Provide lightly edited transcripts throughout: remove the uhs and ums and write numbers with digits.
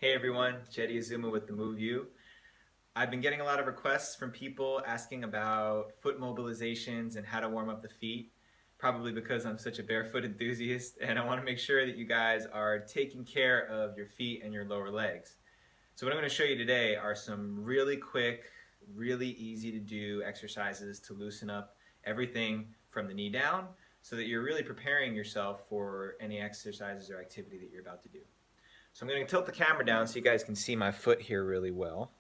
Hey everyone, Jetty Azuma with the Move You. I've been getting a lot of requests from people asking about foot mobilizations and how to warm up the feet, probably because I'm such a barefoot enthusiast and I want to make sure that you guys are taking care of your feet and your lower legs. So what I'm going to show you today are some really quick, really easy to do exercises to loosen up everything from the knee down so that you're really preparing yourself for any exercises or activity that you're about to do. So I'm going to tilt the camera down so you guys can see my foot here really well.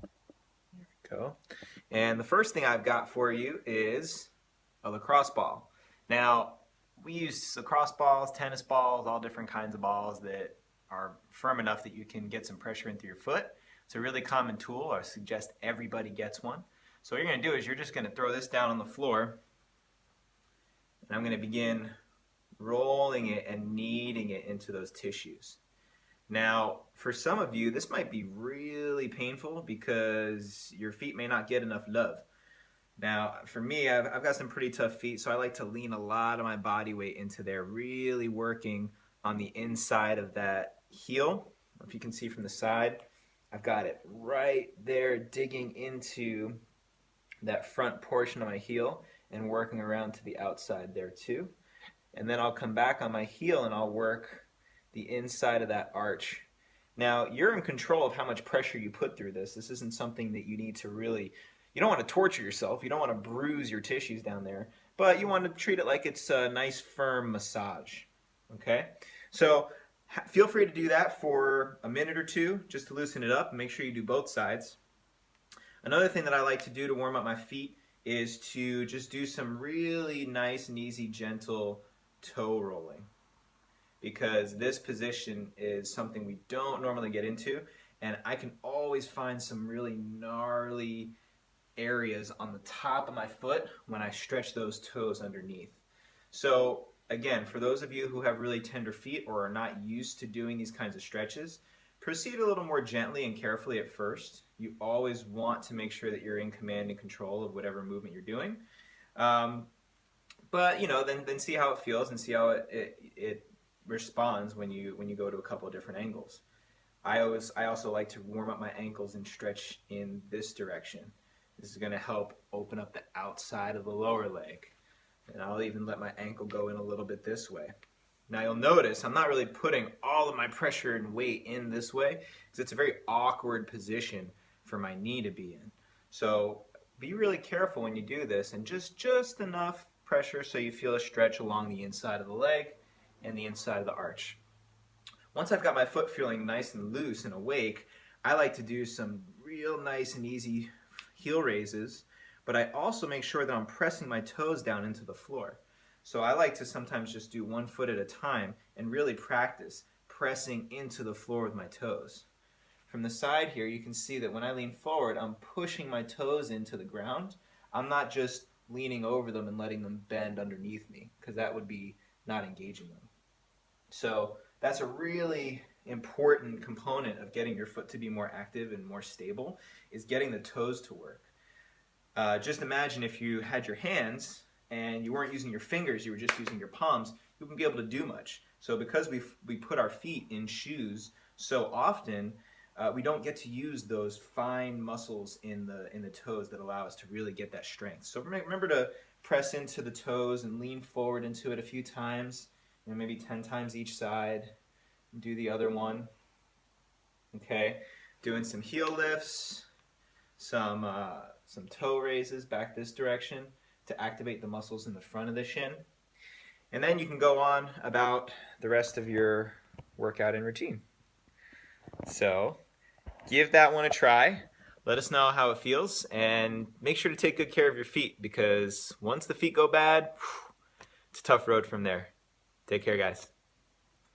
There we go. And the first thing I've got for you is a lacrosse ball. Now, we use lacrosse balls, tennis balls, all different kinds of balls that are firm enough that you can get some pressure into your foot. It's a really common tool. I suggest everybody gets one. So what you're going to do is you're just going to throw this down on the floor, and I'm going to begin rolling it and kneading it into those tissues. Now, for some of you, this might be really painful because your feet may not get enough love. Now, for me, I've got some pretty tough feet, so I like to lean a lot of my body weight into there, really working on the inside of that heel. If you can see from the side, I've got it right there digging into that front portion of my heel and working around to the outside there too. And then I'll come back on my heel and I'll work the inside of that arch. Now, you're in control of how much pressure you put through this. This isn't something that you need to really, you don't want to torture yourself. You don't want to bruise your tissues down there, but you want to treat it like it's a nice firm massage, okay? So feel free to do that for a minute or two just to loosen it up. Make sure you do both sides. Another thing that I like to do to warm up my feet is to just do some really nice and easy, gentle toe rolling, because this position is something we don't normally get into, and I can always find some really gnarly areas on the top of my foot when I stretch those toes underneath. So again, for those of you who have really tender feet or are not used to doing these kinds of stretches, proceed a little more gently and carefully at first. You always want to make sure that you're in command and control of whatever movement you're doing. But you know, then see how it feels and see how it responds when you go to a couple of different angles. I also like to warm up my ankles and stretch in this direction. This is going to help open up the outside of the lower leg. And I'll even let my ankle go in a little bit this way. Now you'll notice I'm not really putting all of my pressure and weight in this way because it's a very awkward position for my knee to be in. So be really careful when you do this, and just enough pressure so you feel a stretch along the inside of the leg and the inside of the arch. Once I've got my foot feeling nice and loose and awake, I like to do some real nice and easy heel raises, but I also make sure that I'm pressing my toes down into the floor. So I like to sometimes just do one foot at a time and really practice pressing into the floor with my toes. From the side here, you can see that when I lean forward, I'm pushing my toes into the ground. I'm not just leaning over them and letting them bend underneath me, because that would be not engaging them. So that's a really important component of getting your foot to be more active and more stable, is getting the toes to work. Just imagine if you had your hands and you weren't using your fingers, you were just using your palms, you wouldn't be able to do much. So because we put our feet in shoes so often, we don't get to use those fine muscles in the toes that allow us to really get that strength. So remember to press into the toes and lean forward into it a few times, maybe 10 times each side. Do the other one. Okay, doing some heel lifts, some toe raises back this direction to activate the muscles in the front of the shin. And then you can go on about the rest of your workout and routine. So give that one a try. Let us know how it feels, and make sure to take good care of your feet, because once the feet go bad, it's a tough road from there. Take care, guys.